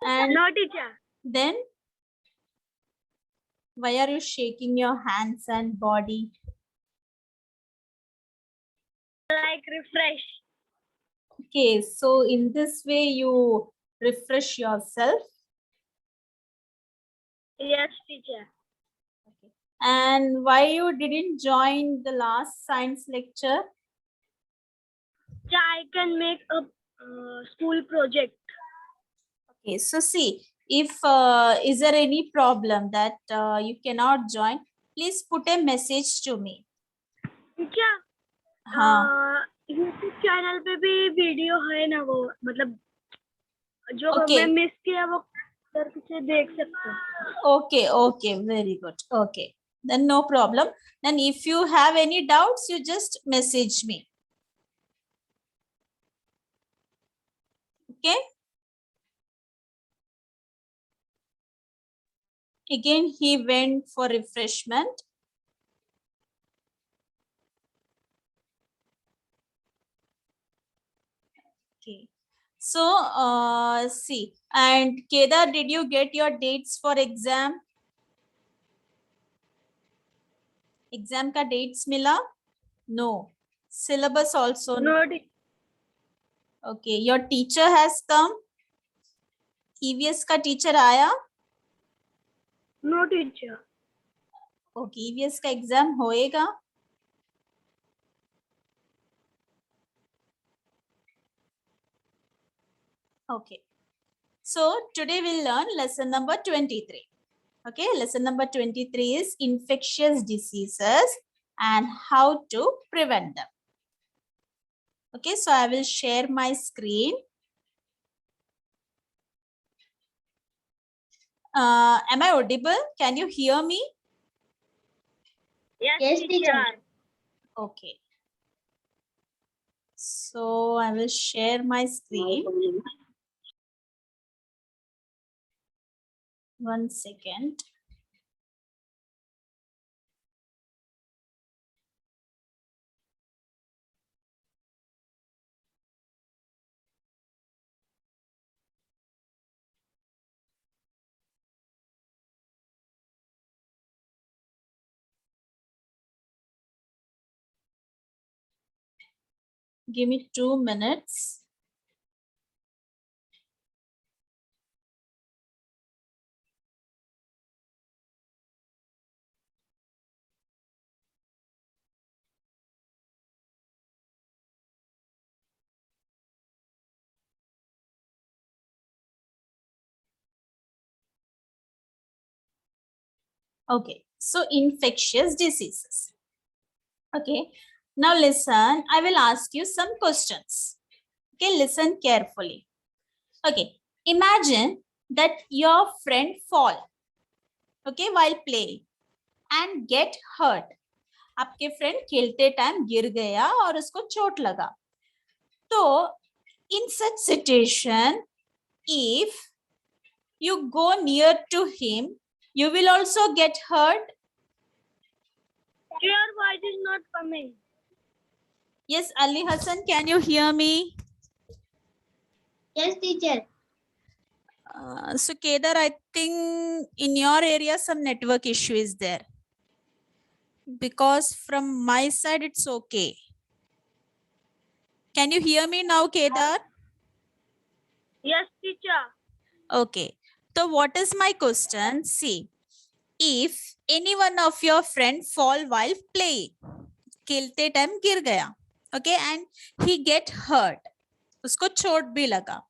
And No, teacher. then why are you shaking your hands and body? Like refresh. Okay, so in this way you refresh yourself. Yes, teacher. And why you didn't join the last science lecture? So I can make a school project. Okay, so see, if is there any problem that you cannot join, please put a message to me. teacher, हाँ, YouTube channel पे भी video है ना, वो मतलब जो मैं okay, miss किया वो करके से देख सकते हो. okay, okay, very good. Okay, then no problem. Then if you have any doubts, you just message me. Okay. Again, he went for refreshment. Okay. So, see, and Kedar, did you get your dates for exam? Exam ka dates mila? No. Syllabus also no. No, Okay. Your teacher has come? EVS ka teacher aaya? no teacher. Okay. EVS ka exam hoega? Okay. So, today we'll learn lesson number 23. Okay. Lesson number 23 is infectious diseases and how to prevent them. Okay, so I will share my screen. Am I audible? Can you hear me? Yes, teacher. Okay. So I will share my screen. 1 second. Give me 2 minutes. Okay, so infectious diseases. Okay, now listen, I will ask you some questions. Okay, listen carefully. Okay, imagine that your friend fall, okay, while playing and get hurt. आपके friend खेलते time गिर गया और उसको चोट लगा. तो in such situation, if you go near to him, you will also get hurt. Your voice is not coming. Yes, Ali Hassan, can you hear me? Yes, teacher. So Kedar, I think in your area some network issue is there. Because from my side it's okay. Can you hear me now, Kedar? Yes, teacher. Okay. So what is my question? See, if any one of your friend fall while playing, खेलते time गिर गया, okay, and he get hurt, उसको चोट भी लगा,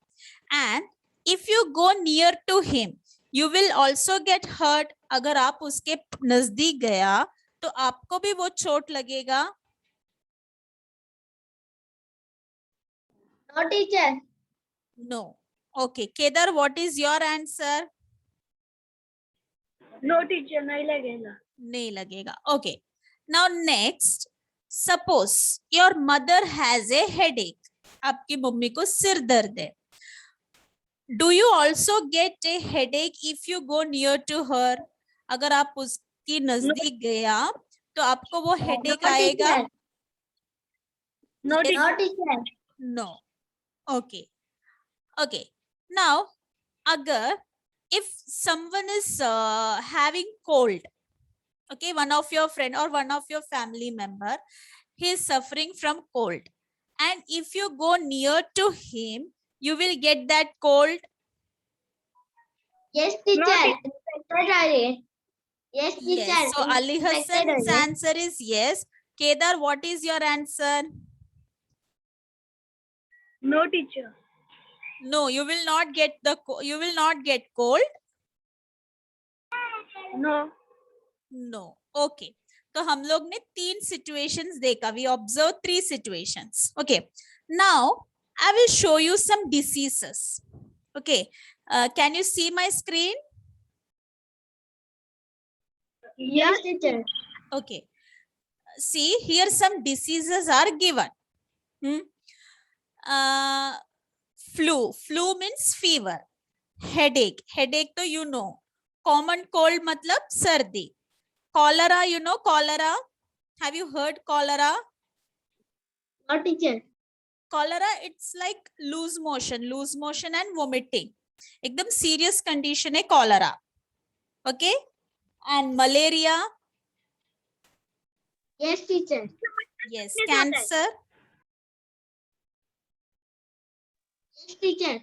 and if you go near to him, you will also get hurt. अगर आप उसके नजदीक गया तो आपको भी वो चोट लगेगा. No, teacher. No. Okay, Kedar, what is your answer? No, teacher. नहीं लगेगा. नहीं लगेगा. Okay. Now next, suppose your mother has a headache. आपकी मम्मी को सिर दर्द है. Do you also get a headache if you go near to her? अगर आप उसकी नजदीक गया तो आपको वो headache आएगा? No, teacher. No. Okay. Okay. Now agar if someone is having cold, okay, one of your friend or one of your family member, he is suffering from cold, and if you go near to him, you will get that cold. Yes, teacher. Infected are you? Yes, teacher. Yes. So Ali Infected Hassan's are you? answer is yes. Kedar, what is your answer? No, teacher. No, you will not get you will not get cold. No. No. Okay. तो हम लोग ने 3 situations देखा. We observed 3 situations. Okay. Now I will show you some diseases. Okay. Can you see my screen? Yes, teacher. Okay. See, here some diseases are given. Flu. Flu means fever. Headache. Headache to you know. Common cold matlab sardi. Cholera, you know cholera. Have you heard cholera? No, teacher. Cholera, it's like loose motion and vomiting. एकदम serious condition है cholera. Okay? And malaria. Yes, teacher. Yes. Yes, Cancer. Yes, teacher.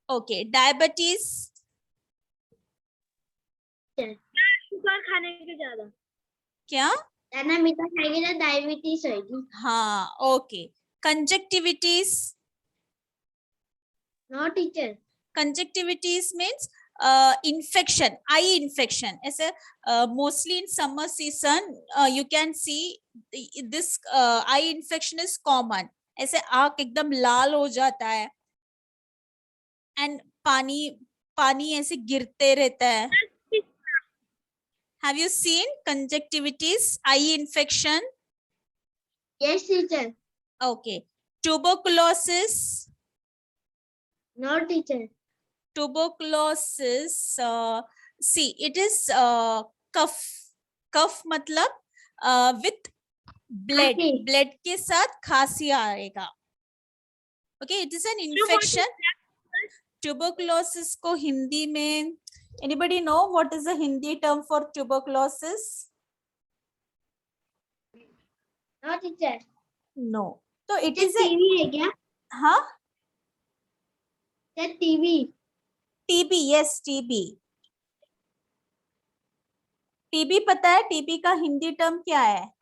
Okay. Diabetes. Sugar खाने के ज्यादा. क्या? दाना मीठा खाएंगे तो डायबिटीज होगी. हाँ. Okay. Conjunctivitis. No, teacher. Conjunctivitis means infection, eye infection. ऐसे mostly in summer season you can see this eye infection is common. ऐसे आँख एकदम लाल हो जाता है and पानी ऐसे गिरते रहता है. Have you seen conjunctivitis, eye infection? Yes, teacher. Okay. Tuberculosis. No, teacher. Tuberculosis, see, it is cough मतलब with blood. खांसी. Blood के साथ खांसी आएगा. Okay, it is an infection. Tuberculosis को हिंदी में, anybody know what is the Hindi term for tuberculosis? No, teacher. No. So it Teacher, is a, TV है क्या? हाँ? Teacher, TV. TB, yes, TB. TB पता है TB का Hindi term क्या है?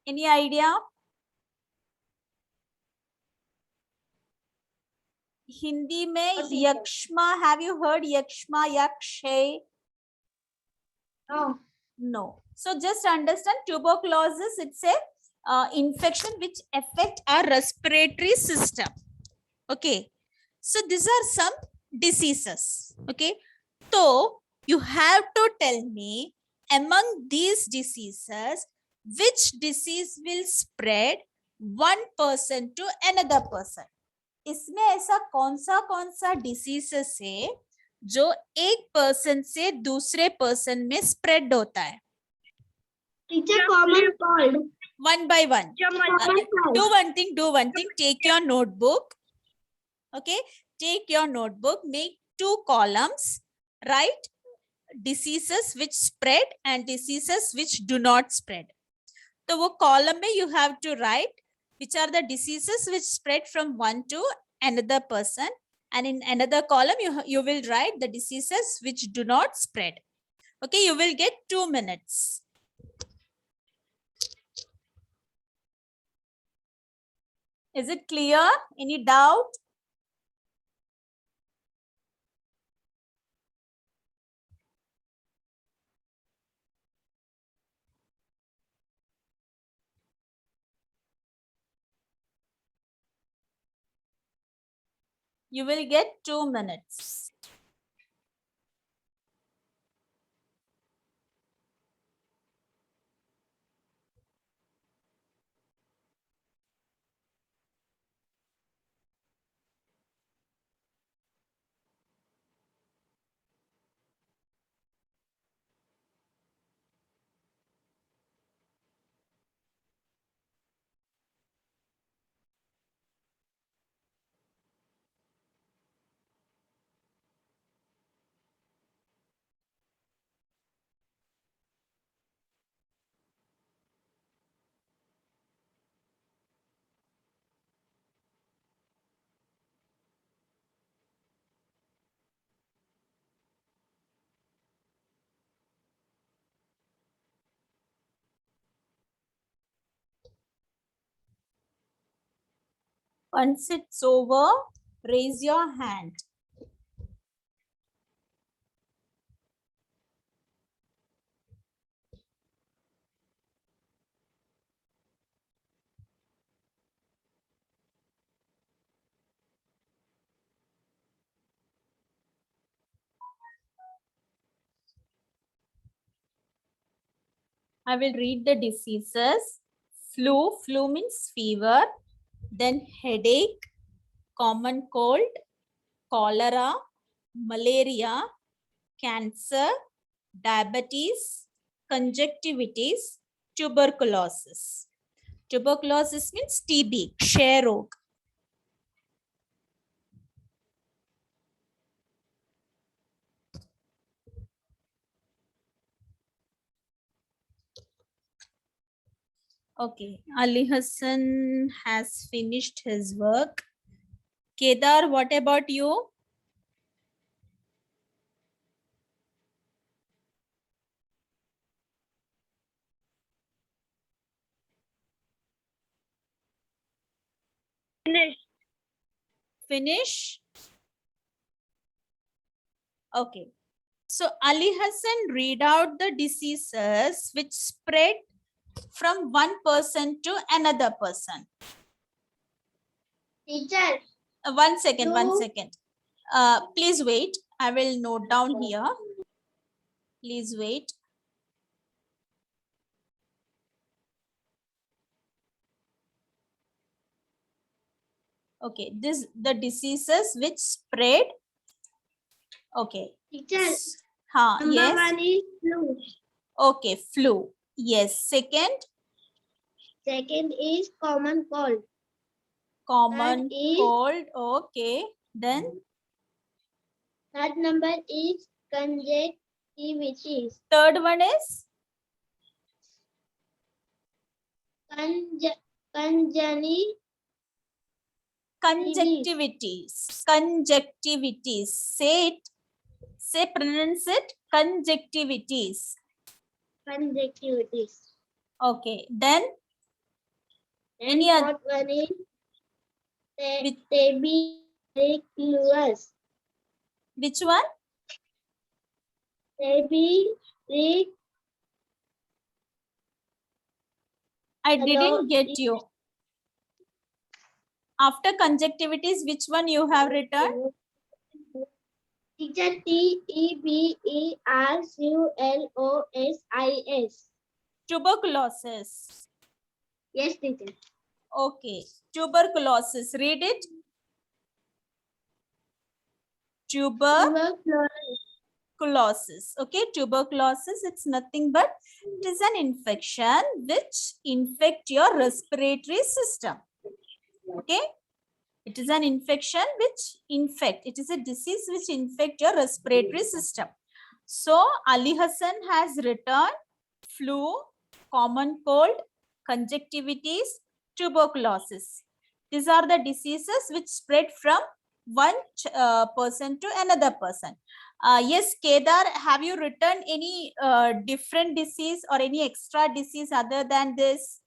Any idea? हिंदी में यक्ष्मा. Have you heard यक्ष्मा? यक्षय? No. No. So just understand tuberculosis. It's a infection which affect our respiratory system. Okay. So these are some diseases. Okay. So you have to tell me among these diseases which disease will spread one person to another person. इसमें ऐसा कौन सा diseases है जो एक person से दूसरे person में स्प्रेड होता है? Teacher, common cold. One by one. Common cold. Do one thing. Take your notebook. Okay. Take your notebook. Make 2 columns. Write diseases which spread and diseases which do not spread. So वो column में you have to write which are the diseases which spread from one to another person, and in another column you will write the diseases which do not spread. Okay, you will get 2 minutes. Is it clear? Any doubt? You will get 2 minutes. Once it's over, raise your hand. I will read the diseases. Flu means fever, then headache, common cold, cholera, malaria, cancer, diabetes, conjunctivitis, tuberculosis. Tuberculosis means TB, क्षय रोग. Okay, Ali Hassan has finished his work. Kedar, what about you? Finished. Finish? Okay. So Ali Hassan read out the diseases which spread from one person to another person. Teacher. One second. No. Please wait. I will note down here. Please wait. Okay, the diseases which spread. Okay. Teacher. Number Yes. one is flu. Okay, flu. Yes. Second. Second is common cold. Common Third is- cold. Okay. Then Third number is conjunctivitis. third one is Conjunctivitis. conjunctivitis. Say it. Say pronounce it. Conjunctivitis. Conjunctivitis. Okay. Then And Any other- fourth one is Which- tuberculosis. which one? Tuberculosis. I Hello. didn't get you. After conjunctivitis, which one you have written? Teacher, tuberculosis. Tuberculosis. Yes, teacher. Okay. Tuberculosis. Read it. Tuberculosis. Okay. Tuberculosis. It's nothing but it is an infection which infect your respiratory system. Okay. It is an infection which infect. It is a disease which infect your respiratory system. So Ali Hassan has written flu, common cold, conjunctivitis, tuberculosis. These are the diseases which spread from one person to another person. Yes, Kedar, have you written any different disease or any extra disease other than this?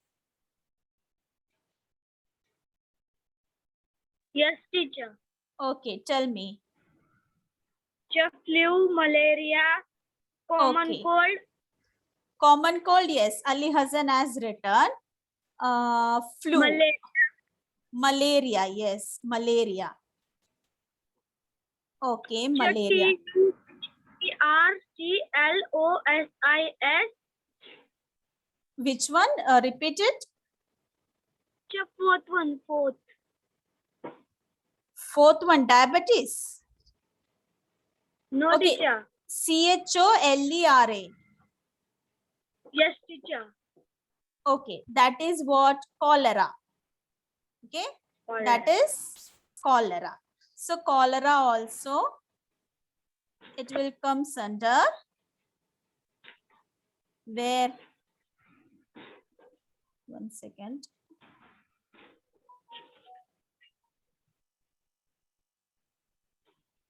Yes, teacher. Okay, tell me. Flu, malaria, common Okay. cold. Common cold, yes. Ali Hassan has written. Flu. Malaria, yes. Malaria. Okay, malaria. Tuberculosis. Which one? Repeat it. Fourth one, fourth. Fourth one, diabetes. No, Okay. teacher. CHOLERA. Yes, teacher. Okay, that is what? Cholera. Okay, that is cholera. So cholera also, it will come under where? One second.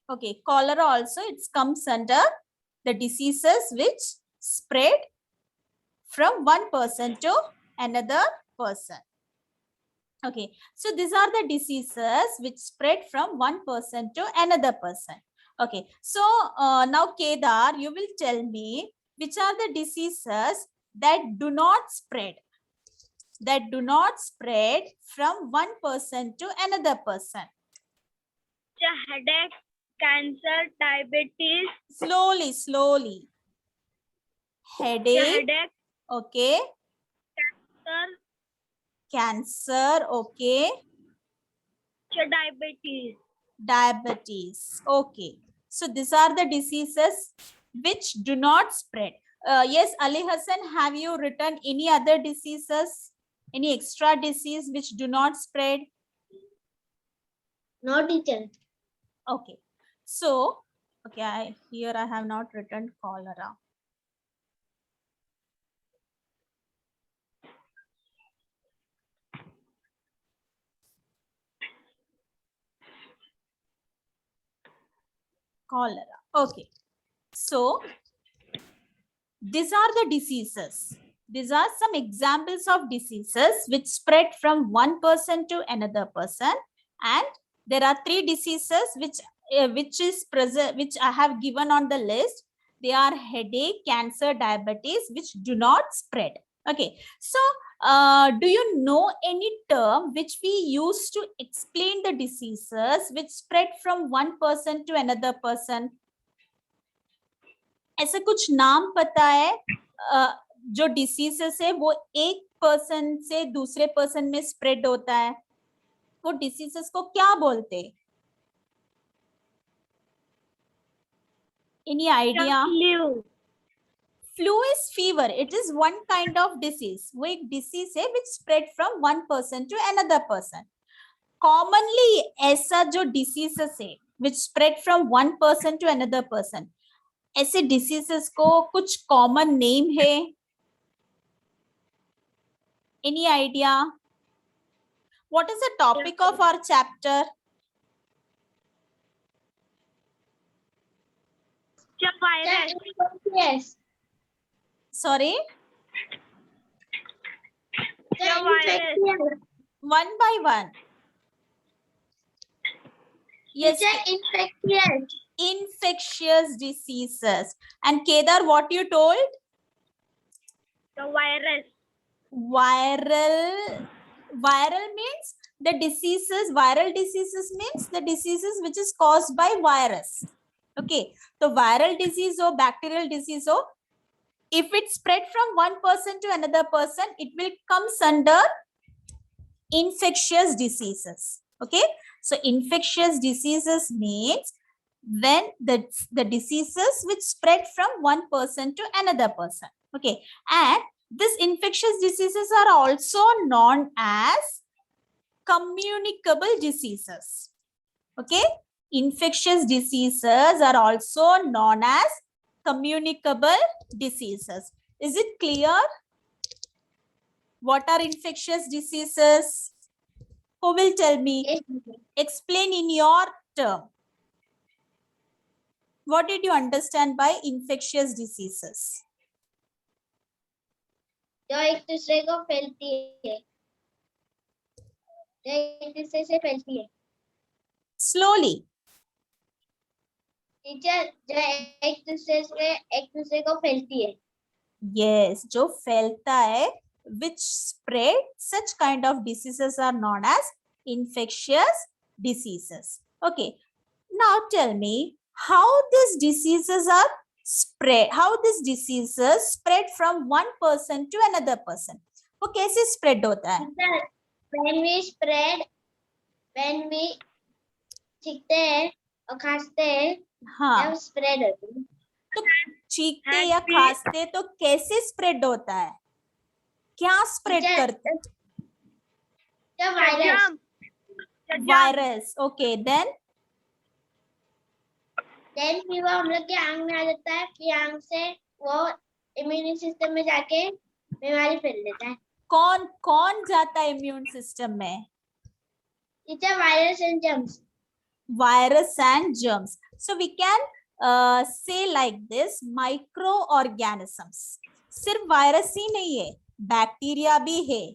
Okay, cholera also, it comes under the diseases which spread from one person to another person. Okay, so these are the diseases which spread from one person to another person. Okay, so now Kedar, you will tell me which are the diseases that do not spread, from one person to another person. Headache, cancer, diabetes. Slowly. Headache, okay. Cancer, okay. Diabetes, okay. So these are the diseases which do not spread. Yes, Ali Hassan, have you written any other diseases, any extra disease which do not spread? No, teacher. Okay, so okay, here I have not written cholera. Cholera, okay. So these are the diseases. These are some examples of diseases which spread from one person to another person, and there are three diseases which is present, which I have given on the list. They are headache, cancer, diabetes, which do not spread. Okay, so do you know any term which we use to explain the diseases which spread from one person to another person? ऐसा कुछ नाम पता है जो diseases है वो एक person से दूसरे पर्सन में स्प्रेड होता है, वो डिसीजेस को क्या बोलते हैं? Any idea? Flu is fever. It is one kind of disease. वो एक disease है which spread from one person to another person. Commonly ऐसा जो diseases है which spread from one person to another person, ऐसे diseases को कुछ common name है? Any idea? What is the topic of our chapter? Yes. Sorry? Infectious. One by one. Yes. Infectious. Infectious diseases. And Kedar, what you told? The virus. Viral means the diseases, viral diseases means the diseases which is caused by virus. Okay, so viral disease or bacterial disease, or if it spread from one person to another person, it will comes under infectious diseases. Okay, so infectious diseases means when the diseases which spread from one person to another person. Okay, and these infectious diseases are also known as communicable diseases. Okay, infectious diseases are also known as communicable diseases. Is it clear? What are infectious diseases? Who will tell me? Yes. Explain in your term. What did you understand by infectious diseases? जो एक दूसरे को फैलती है, जो एक दूसरे से फैलती है. Slowly. टीचर, जो एक दूसरे को फैलती है. Yes, जो फैलता है, which spread, such kind of diseases are known as infectious diseases. Okay, now tell me how these diseases are spread, how these diseases spread from one person to another person. वो कैसे spread होता है? When we चीखते हैं और खांसते हैं, हाँ, spread होता है. तो चीखते या खांसते तो कैसे spread होता है? क्या spread करते हैं? वायरस. Okay, then फीवर हम लोग के आंग में आ जाता है, फिर आंग से वो इम्यून सिस्टम में जाके बीमारी फैल देता है. कौन जाता है इम्यून सिस्टम में? Teacher, virus and germs. Virus and germs. So we can say like this, microorganisms. सिर्फ वायरस ही नहीं है, बैक्टीरिया भी है,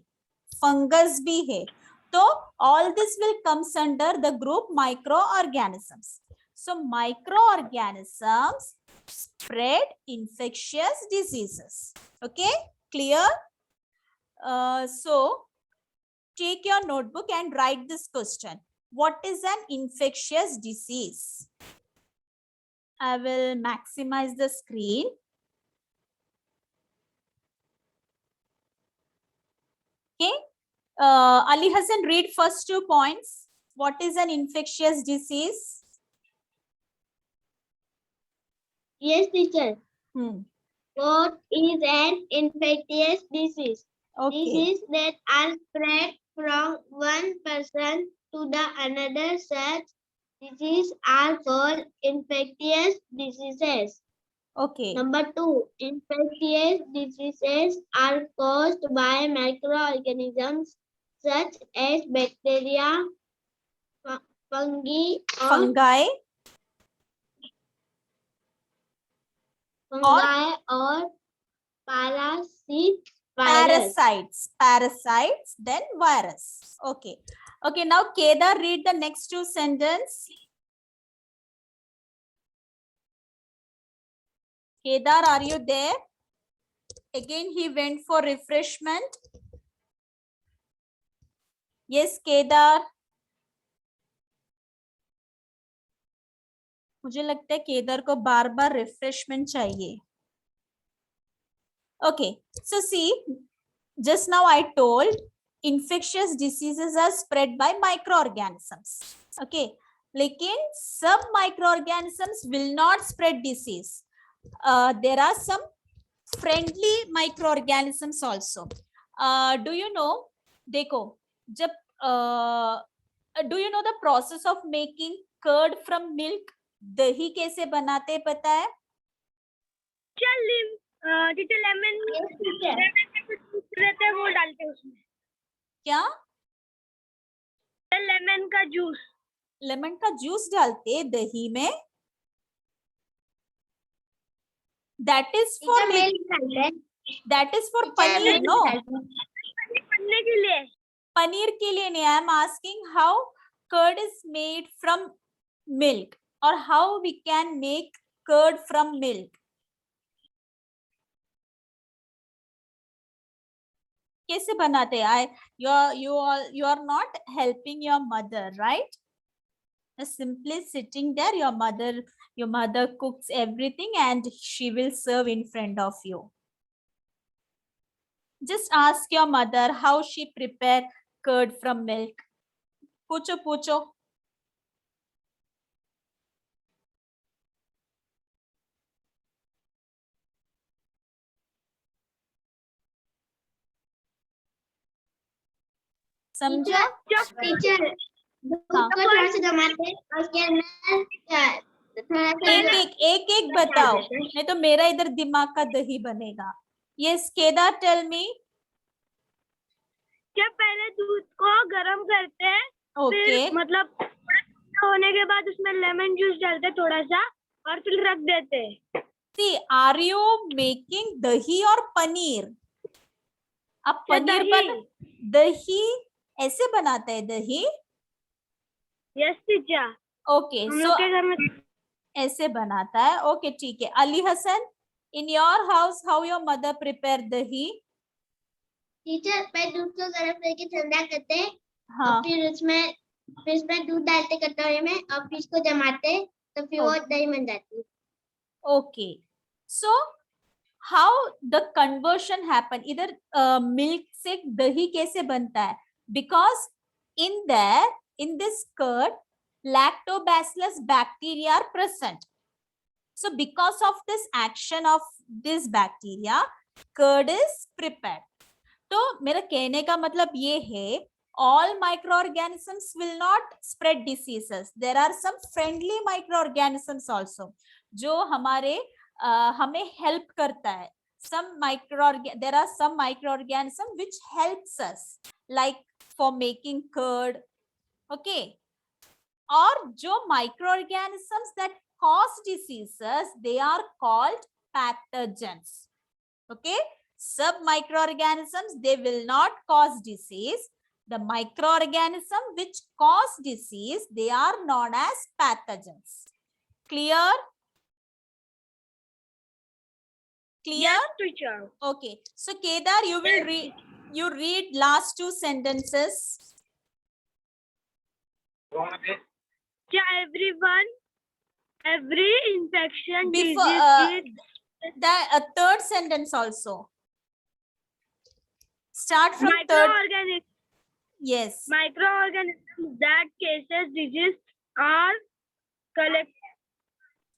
फंगस भी है, So all this will comes under the group microorganisms. So microorganisms spread infectious diseases. Okay, clear? So take your notebook and write this question. What is an infectious disease? I will maximize the screen. Okay. Ali Hassan, read first 2 points. What is an infectious disease? Yes, teacher. What is an infectious disease? Okay. Diseases that are spread from one person to the another. Such diseases are called infectious diseases. Okay. Number 2, infectious diseases are caused by microorganisms such as bacteria, fungi, Fungi or parasites. Parasites, then virus. Okay. Okay, now Kedar, read the next 2 sentences. Kedar, are you there? Again, he went for refreshment. Yes, Kedar. मुझे लगता है केदार को बार बार refreshment चाहिए. Okay, so see, just now I told infectious diseases are spread by microorganisms. Okay, लेकिन some microorganisms will not spread disease. There are some friendly microorganisms also. Do you know? देखो, जब do you know the process of making curd from milk? दही कैसे बनाते पता है? Teacher lemon रहता है वो डालते हैं उसमें. क्या? लेमन का जूस. लेमन का जूस डालते दही में. That is for paneer. No, paneer के लिए. पनीर के लिए नहीं. I am asking how curd is made from milk or how we can make curd from milk. कैसे बनाते हैं? You are not helping your mother, right? Simply sitting there, your mother cooks everything and she will serve in front of you. Just ask your mother how she prepare curd from milk. पूछो. समझो? Teacher दूध को थोड़ा सा जमाते और उसके अंदर थोड़ा सा एक बताओ, नहीं तो मेरा इधर दिमाग का दही बनेगा. Yes, Kedar, tell me. जब पहले दूध को गरम करते हैं, Okay. फिर मतलब होने के बाद उसमें लेमन जूस डालते थोड़ा सा और फिर रख देते. See, are you making dahi or paneer? अब पनीर दही ऐसे बनाते हैं दही. Yes teacher. ओके, सो ऐसे बनाता है. ओके, ठीक है. Ali Hasan, in your house how your mother prepare dahi? Teacher पहले दूध को गर्म करके ठंडा करते हैं. हाँ. और फिर उसमें दूध डालते कटोरे में और फिर इसको जमाते तो फिर वो दही बन जाती है. Okay, so how the conversion happen? इधर मिल्क से दही कैसे बनता है? Because in this curd lactobacillus bacteria are present. So because of this action of this bacteria, curd is prepared. तो मेरा कहने का मतलब ये है, all microorganisms will not spread diseases. There are some friendly microorganisms also जो हमें help करता है. There are some microorganisms which helps us, like for making curd. Okay. और जो microorganisms that cause diseases, they are called pathogens. Okay. Some microorganisms, they will not cause disease. The microorganism which cause disease, they are known as pathogens. Clear? Clear? Yes, teacher. Okay. So Kedar, you will read. You read last two sentences. Yeah, every infection Before disease is a third sentence also. Start from third. microorganisms. Yes. Microorganisms that causes disease are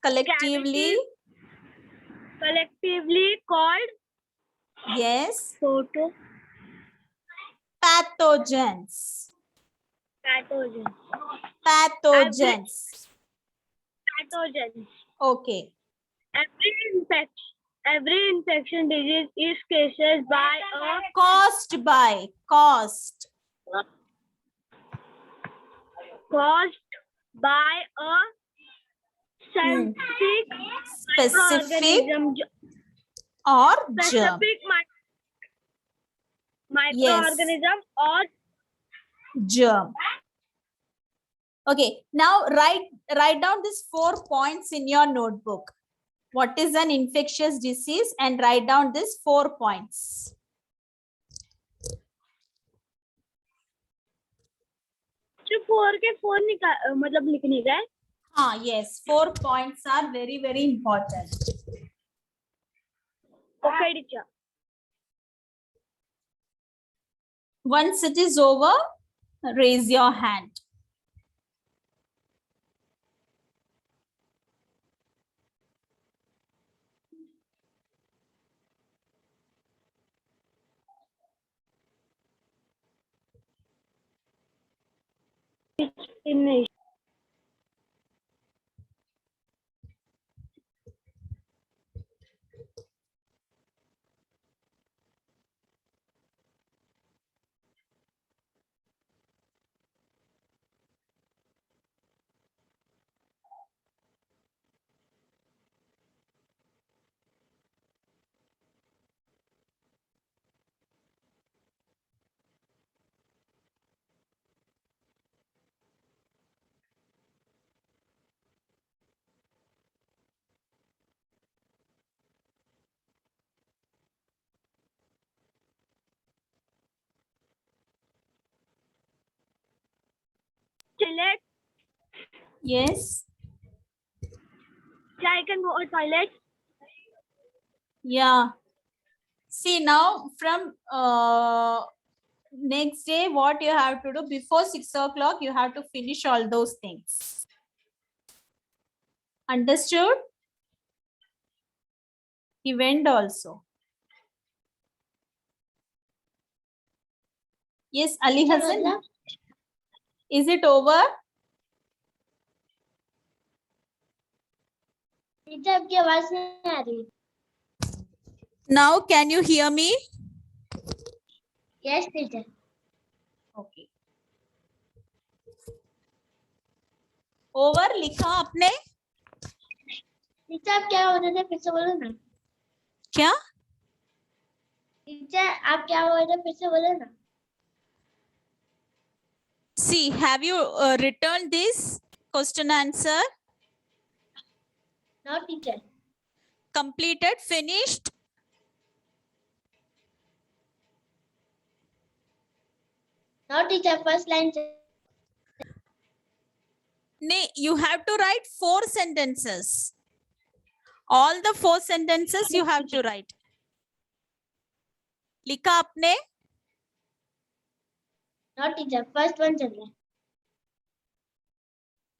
Collectively. collectively called Yes. pathogens. Pathogens. Pathogens. Pathogens. Pathogens. Okay. Every infection disease is caused by a Caused by. Caused. specific Specific microorganism. or germ. Specific microorganism or Germ. Okay. Now write down these 4 points in your notebook. What is an infectious disease? And write down these 4 points. जो 4 के 4 मतलब लिखने का है. Yes, 4 points are very, very important. Okay, teacher. Once it is over, raise your hand. In toilet. Yes. I can go to toilet. Yeah. See now from next day, what you have to do before 6 o'clock, you have to finish all those things. Understood? Event also. Yes, Ali Hassan. Is it over? Teacher आपकी आवाज नहीं आ रही. Now can you hear me? Yes, teacher. Okay. Over लिखा आपने? Teacher आप क्या बोल रहे थे फिर से बोलो ना. क्या? टीचर आप क्या बोल रहे थे फिर से बोलो ना. See, have you returned this question answer? No, teacher. Completed, finished? No, teacher. First line. No, you have to write 4 sentences. All the 4 sentences you have to write. लिखा आपने? No, teacher. First one चल रहा है.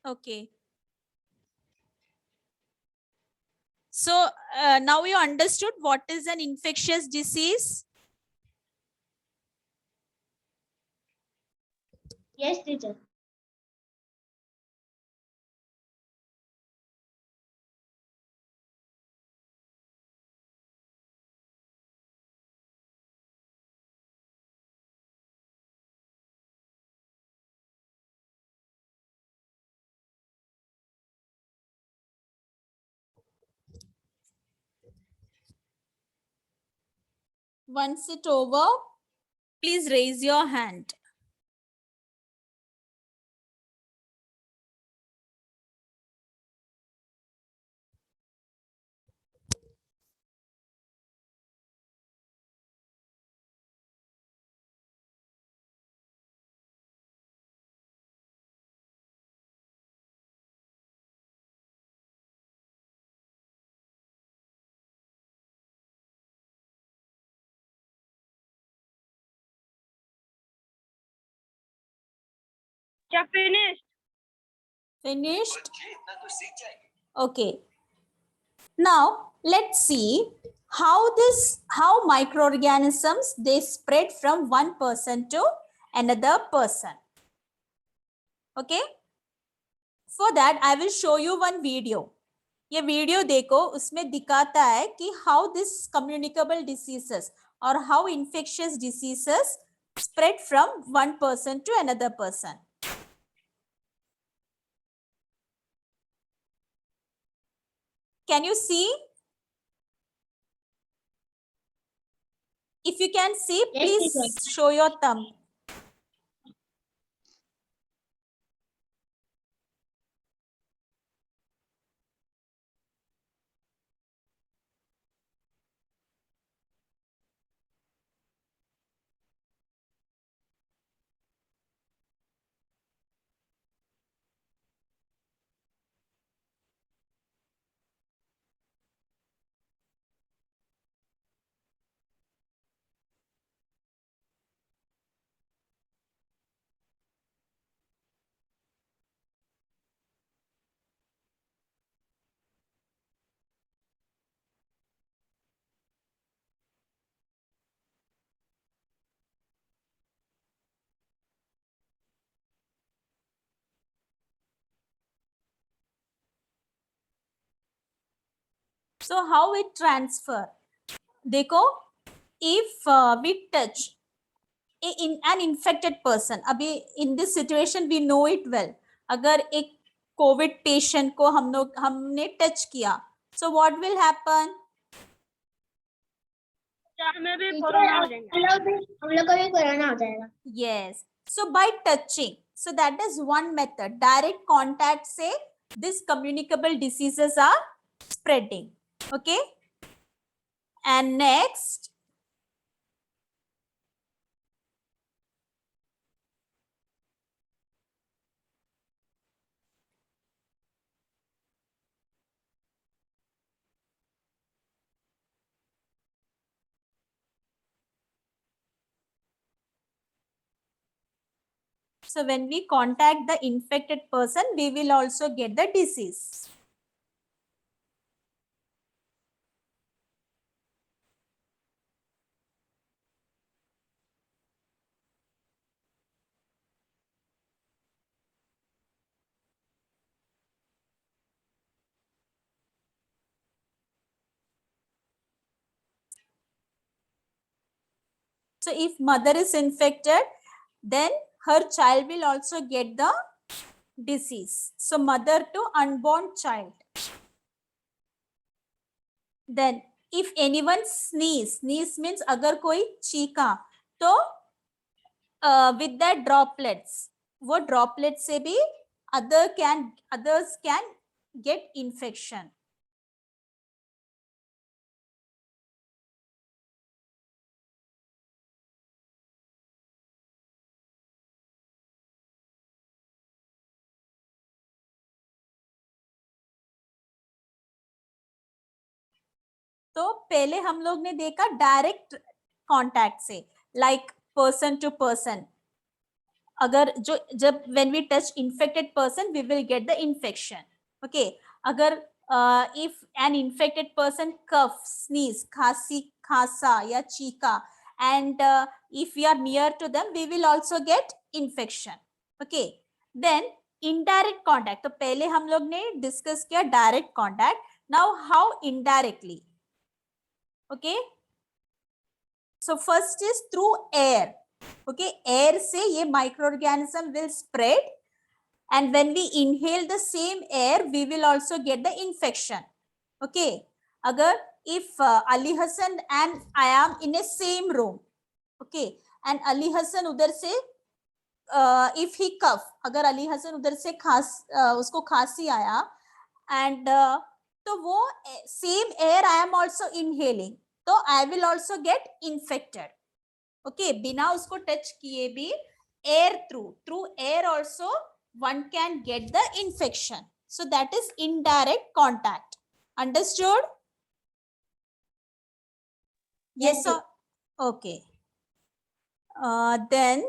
Okay. So now you understood what is an infectious disease? Yes, teacher. Once it over, please raise your hand. क्या finished? Finished? Okay. Now let's see how microorganisms they spread from one person to another person. Okay. For that I will show you one video. ये video देखो, उसमें दिखाता है कि how this communicable diseases और how infectious diseases spread from one person to another person. Can you see? If you can see, Yes, please teacher. show your thumb. So how it transfer? देखो, if we touch in an infected person, अभी in this situation we know it well. अगर एक Covid patient को हमने touch किया, so what will happen? हमें भी corona हो जाएगा। हम लोग को भी कोरोना हो जाएगा। Yes. So by touching, so that is one method. Direct contact से these communicable diseases are spreading. Okay. And next, so when we contact the infected person, we will also get the disease. So if mother is infected, then her child will also get the disease. So mother to unborn child. Then if anyone sneeze means अगर कोई चीखा, तो with that droplets, वो droplets से भी others can get infection. तो पहले हम लोग ने देखा डायरेक्ट कांटेक्ट से, लाइक पर्सन टू पर्सन. अगर जो जब when we touch infected person, we will get the infection. Okay. अगर if an infected person cough, sneeze, खांसा या Chica, and if we are near to them, we will also get infection. Okay. Then indirect contact. तो पहले हम लोग ने discuss किया direct contact. Now how indirectly? Okay. So first is through air. Okay, air से ये microorganism will spread, and when we inhale the same air, we will also get the infection. Okay. अगर if Ali Hassan and I am in a same room, okay, and Ali Hassan उधर से if he cough, अगर Ali Hassan उधर से उसको खांसी आया, and तो वो same air I am also inhaling, तो I will also get infected. Okay, बिना उसको टच किए भी air through air also one can get the infection. So that is indirect contact. Understood? Yes, sir. Okay. Then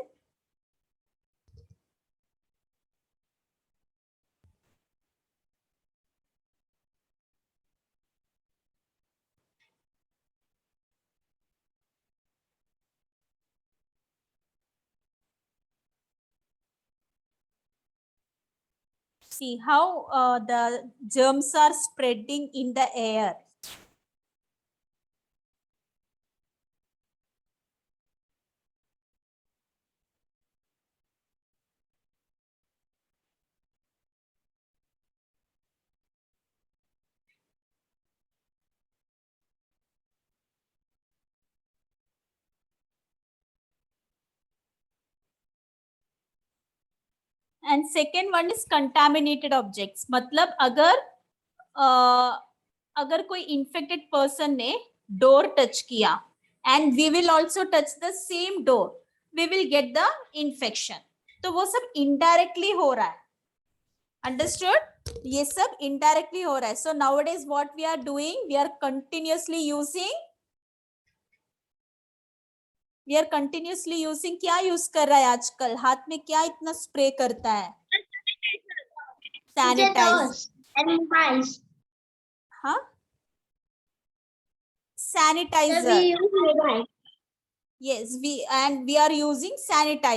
See how the germs are spreading in the air. And second one is contaminated objects. मतलब अगर कोई infected person ने door touch किया and we will also touch the same door, we will get the infection. तो वो सब indirectly हो रहा है. Understood? ये सब indirectly हो रहा है. So nowadays what we are doing, we are continuously using क्या यूज कर रहा है आजकल? हाथ में क्या इतना स्प्रे करता है? सैनिटाइजर. हाँ, sanitiser. Yes, we are using sanitizer.